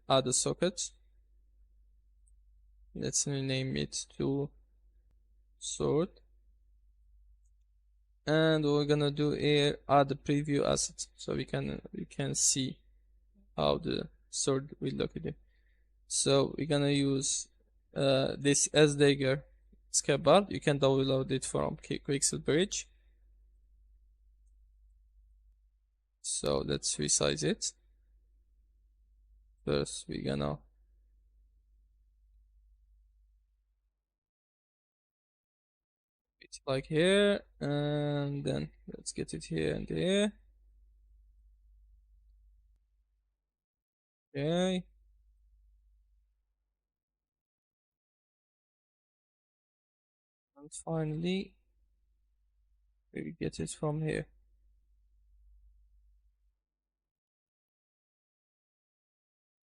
add a socket. Let's rename it to sword. And what we're gonna do here, add the preview asset, so we can see how the sword will look at it. So we're gonna use this as dagger scapard. You can download it from Quixel Bridge. So let's resize it. First we're gonna put it like here, and then let's get it here and there. Okay. And finally we get it from here.